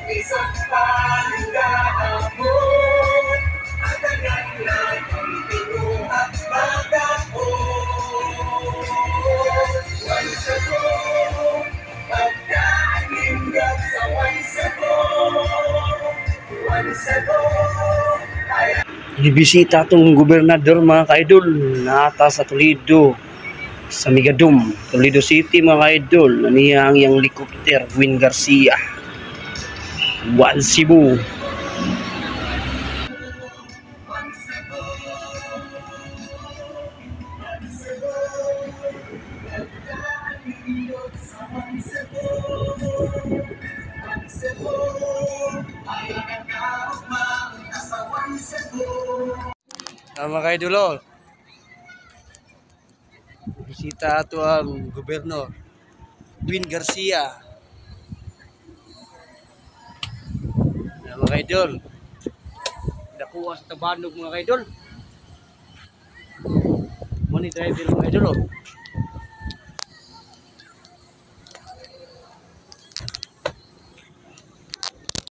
isang paligaya mo. Ang tagal na ang tinuhat magako. Once ago, pagkaingat sa once ago. Once ago, Ibisita itong gobernador mga ka-idol, nata sa Toledo, sa Migadum, Toledo City mga ka-idol. Naniya ang iyang helicopter, Win Garcia, One Cebu. Mga ka-idol, oh. Bisita ito ang gobernador, Win Garcia. Mga ka-idol, nakuha sa Tabanog mga ka-idol. Money driver mga ka-idol, oh.